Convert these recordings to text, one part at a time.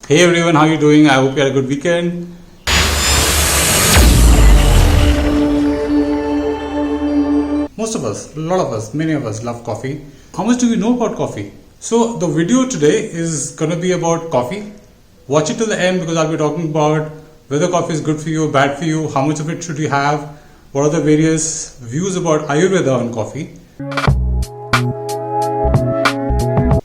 Hey everyone, how are you doing? I hope you had a good weekend. Most of us, a lot of us, many of us love coffee. How much do we know about coffee? So the video today is going to be about coffee. Watch it till the end because I'll be talking about whether coffee is good for you, bad for you, how much of it should you have, what are the various views about Ayurveda on coffee.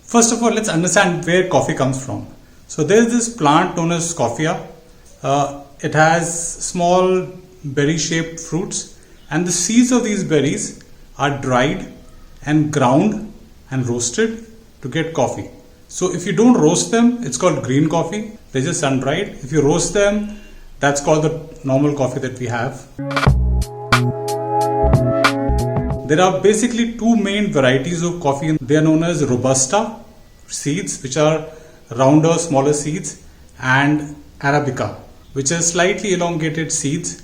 First of all, let's understand where coffee comes from. So there is this plant known as coffea. It has small berry-shaped fruits, and the seeds of these berries are dried and ground and roasted to get coffee. So if you don't roast them, it's called green coffee. They're just sun-dried. If you roast them, that's called the normal coffee that we have. There are basically two main varieties of coffee. They are known as Robusta seeds, which are rounder, smaller seeds, and Arabica, which is slightly elongated seeds.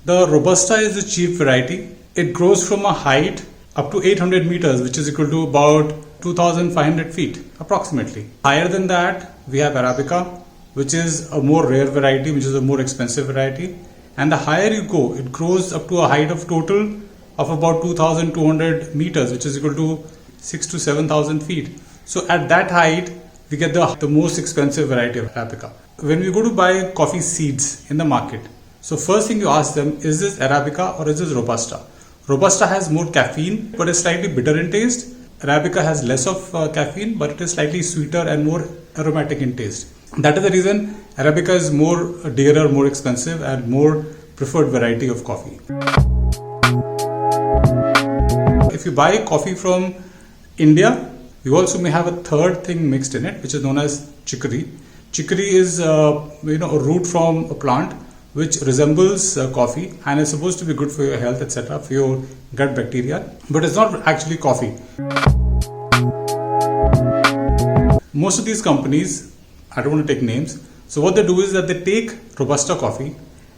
The Robusta is the cheap variety. It grows from a height up to 800 meters, which is equal to about 2,500 feet approximately. Higher than that, we have Arabica, which is a more rare variety, which is a more expensive variety. And the higher you go, it grows up to a height of total of about 2,200 meters, which is equal to 6,000 to 7,000 feet. So at that height, we get the most expensive variety of Arabica. When we go to buy coffee seeds in the market, so first thing you ask them, is this Arabica or is this Robusta? Robusta has more caffeine but is slightly bitter in taste. Arabica has less of caffeine but it is slightly sweeter and more aromatic in taste. That is the reason Arabica is more dearer, more expensive and more preferred variety of coffee. If you buy coffee from India, you also may have a third thing mixed in it, which is known as chicory. Chicory is a root from a plant which resembles coffee and is supposed to be good for your health, etc., for your gut bacteria, but it's not actually coffee. Most of these companies, I don't want to take names, so what they do is that they take Robusta coffee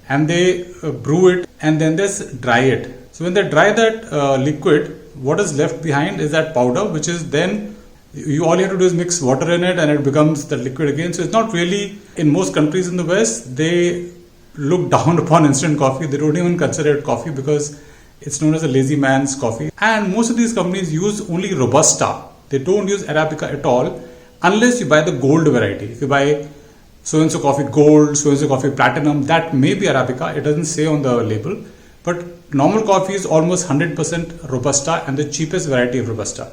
and they brew it and then they dry it. So when they dry that liquid, what is left behind is that powder, which is then all you have to do is mix water in it and it becomes the liquid again. So it's not really, in most countries in the West, they look down upon instant coffee. They don't even consider it coffee because it's known as a lazy man's coffee. And most of these companies use only Robusta. They don't use Arabica at all unless you buy the gold variety. If you buy so-and-so coffee gold, so-and-so coffee platinum, that may be Arabica. It doesn't say on the label. But normal coffee is almost 100% Robusta and the cheapest variety of Robusta.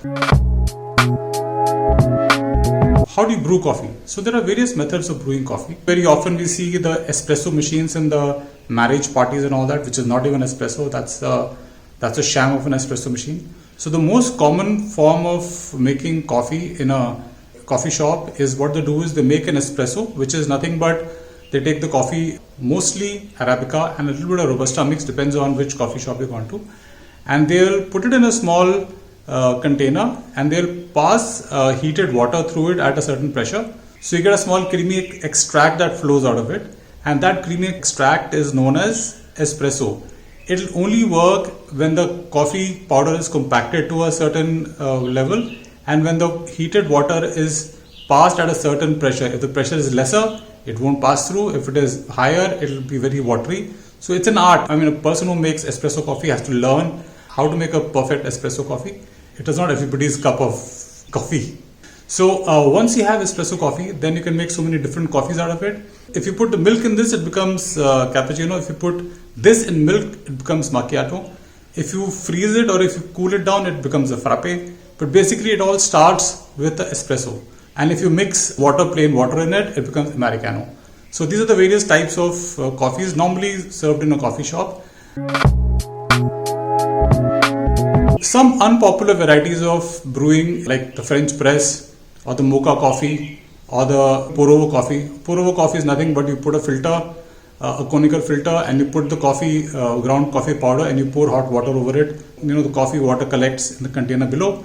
How do you brew coffee? So there are various methods of brewing coffee. Very often we see the espresso machines in the marriage parties and all that, which is not even espresso. That's a sham of an espresso machine. So the most common form of making coffee in a coffee shop is what they do is they make an espresso, which is nothing but they take the coffee, mostly Arabica and a little bit of Robusta mix, depends on which coffee shop you want to, and they'll put it in a small container and they'll pass heated water through it at a certain pressure. So you get a small creamy extract that flows out of it, and that creamy extract is known as espresso. It'll only work when the coffee powder is compacted to a certain level and when the heated water is passed at a certain pressure. If the pressure is lesser, it won't pass through. If it is higher, it'll be very watery. So it's an art. I mean, a person who makes espresso coffee has to learn how to make a perfect espresso coffee. It is not everybody's cup of coffee. So once you have espresso coffee, then you can make so many different coffees out of it. If you put the milk in this, it becomes cappuccino. If you put this in milk, it becomes macchiato. If you freeze it or if you cool it down, it becomes a frappe. But basically it all starts with the espresso. And if you mix plain water in it, it becomes Americano. So these are the various types of coffees normally served in a coffee shop. Some unpopular varieties of brewing, like the French press or the mocha coffee or the pour-over coffee. Pour-over coffee is nothing but you put a filter, a conical filter, and you put the coffee, ground coffee powder, and you pour hot water over it. The coffee water collects in the container below.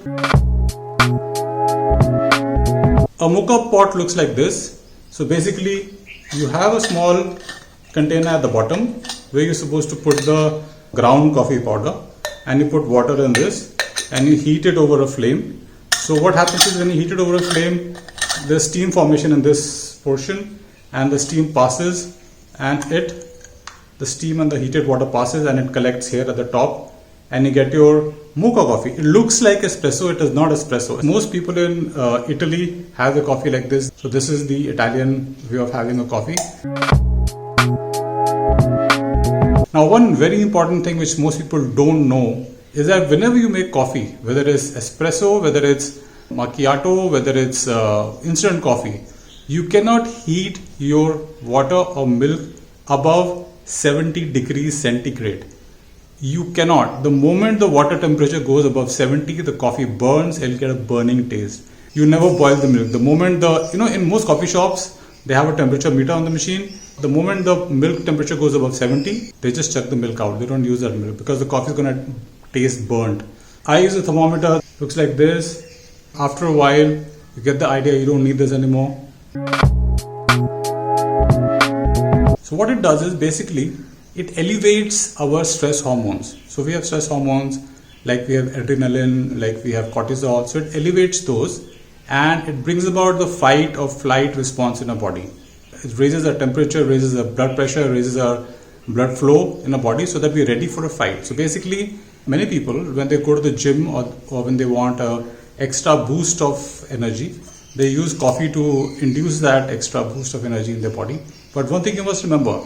A mocha pot looks like this. So basically, you have a small container at the bottom where you're supposed to put the ground coffee powder, and you put water in this and you heat it over a flame. So what happens is when you heat it over a flame, there's steam formation in this portion, and the steam passes, and the steam and the heated water passes and it collects here at the top, and you get your mocha coffee. It looks like espresso, it is not espresso. Most people in Italy have the coffee like this. So this is the Italian way of having a coffee. Now, one very important thing which most people don't know is that whenever you make coffee, whether it's espresso, whether it's macchiato, whether it's instant coffee, you cannot heat your water or milk above 70 degrees centigrade. You cannot. The moment the water temperature goes above 70, the coffee burns, it'll get a burning taste. You never boil the milk. The moment in most coffee shops, they have a temperature meter on the machine. The moment the milk temperature goes above 70, they just chuck the milk out. They don't use that milk because the coffee is going to taste burnt. I use a thermometer, looks like this. After a while, you get the idea you don't need this anymore. So what it does is basically, it elevates our stress hormones. So we have stress hormones, like we have adrenaline, like we have cortisol. So it elevates those and it brings about the fight or flight response in our body. It raises our temperature, raises our blood pressure, raises our blood flow in our body so that we're ready for a fight. So basically, many people, when they go to the gym or when they want a extra boost of energy, they use coffee to induce that extra boost of energy in their body. But one thing you must remember,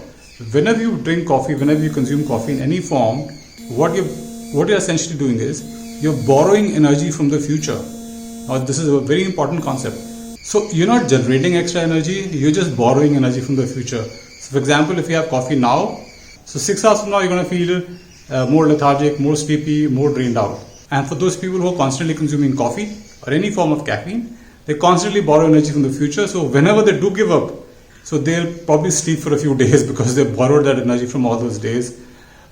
whenever you drink coffee, whenever you consume coffee in any form, what you're essentially doing is, you're borrowing energy from the future. Now, this is a very important concept. So you're not generating extra energy, you're just borrowing energy from the future. So for example, if you have coffee now, so 6 hours from now, you're going to feel more lethargic, more sleepy, more drained out. And for those people who are constantly consuming coffee or any form of caffeine, they constantly borrow energy from the future. So whenever they do give up, so they'll probably sleep for a few days because they borrowed that energy from all those days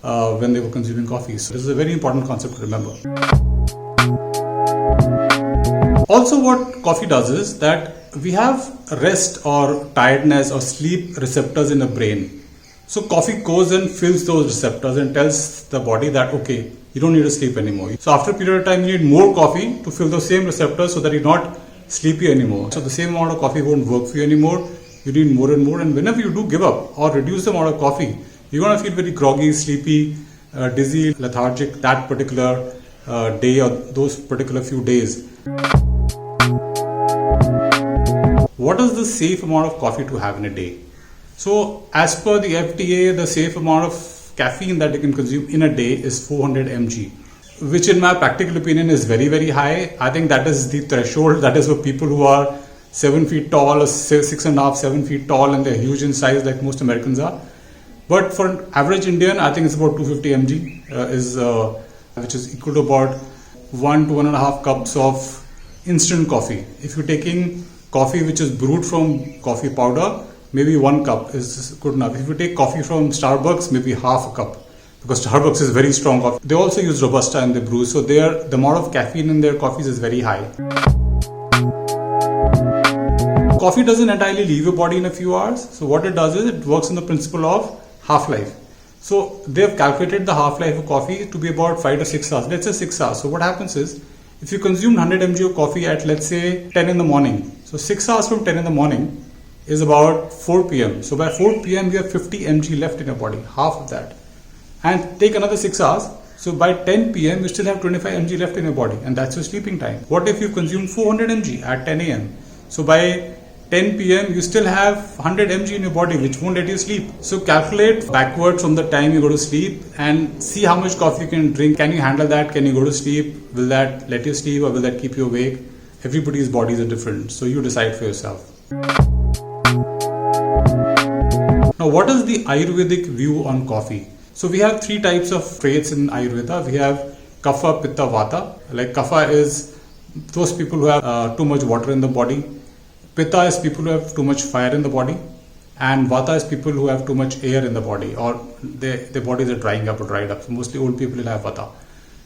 when they were consuming coffee. So this is a very important concept to remember. Also, what coffee does is that we have rest or tiredness or sleep receptors in the brain. So coffee goes and fills those receptors and tells the body that, okay, you don't need to sleep anymore. So after a period of time, you need more coffee to fill those same receptors so that you're not sleepy anymore. So the same amount of coffee won't work for you anymore. You need more and more. And whenever you do give up or reduce the amount of coffee, you're going to feel very groggy, sleepy, dizzy, lethargic that particular day or those particular few days. What is the safe amount of coffee to have in a day? So as per the FDA, the safe amount of caffeine that you can consume in a day is 400 mg, which in my practical opinion is very, very high. I think that is the threshold. That is for people who are 7 feet tall or 6.5, 7 feet tall, and they're huge in size like most Americans are. But for an average Indian, I think it's about 250 mg, which is equal to about 1 to 1.5 cups of instant coffee. If you're taking coffee which is brewed from coffee powder, maybe 1 cup is good enough. If you take coffee from Starbucks, maybe half a cup, because Starbucks is very strong coffee. They also use Robusta in their brews, so the amount of caffeine in their coffees is very high. Coffee doesn't entirely leave your body in a few hours. So what it does is it works on the principle of half-life. So they've calculated the half-life of coffee to be about 5 to 6 hours. Let's say 6 hours. So what happens is, if you consume 100 mg of coffee at, let's say, 10 in the morning, so 6 hours from 10 in the morning is about 4 p.m. So by 4 p.m. you have 50 mg left in your body, half of that. And take another 6 hours. So by 10 p.m. you still have 25 mg left in your body, and that's your sleeping time. What if you consume 400 mg at 10 a.m.? So by 10 p.m. you still have 100 mg in your body, which won't let you sleep. So calculate backward from the time you go to sleep and see how much coffee you can drink. Can you handle that? Can you go to sleep? Will that let you sleep or will that keep you awake? Everybody's bodies are different, so you decide for yourself. Now, what is the Ayurvedic view on coffee? So we have 3 types of traits in Ayurveda. We have Kapha, Pitta, Vata. Like Kapha is those people who have too much water in the body. Pitta is people who have too much fire in the body. And Vata is people who have too much air in the body, or their bodies are drying up or dried up. So mostly old people will have Vata.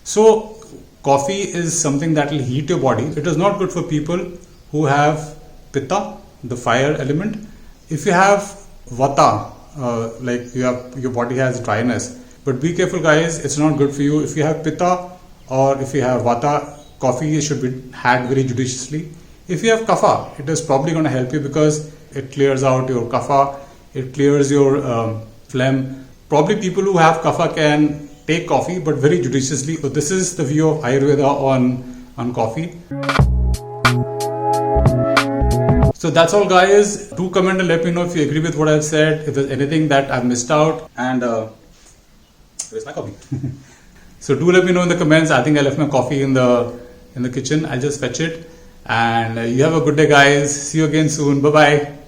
So coffee is something that will heat your body. It is not good for people who have Pitta, the fire element. If you have Vata, like your body has dryness, but be careful guys, it's not good for you. If you have Pitta or if you have Vata, coffee should be had very judiciously. If you have Kapha, it is probably going to help you because It clears out your kapha. It clears your phlegm. Probably people who have kapha can take coffee, but very judiciously. So this is the view of Ayurveda on coffee. So that's all, guys. Do comment and let me know if you agree with what I've said, if there's anything that I've missed out. And where's my coffee? So do let me know in the comments. I think I left my coffee in the kitchen. I'll just fetch it. And you have a good day, guys. See you again soon. Bye bye.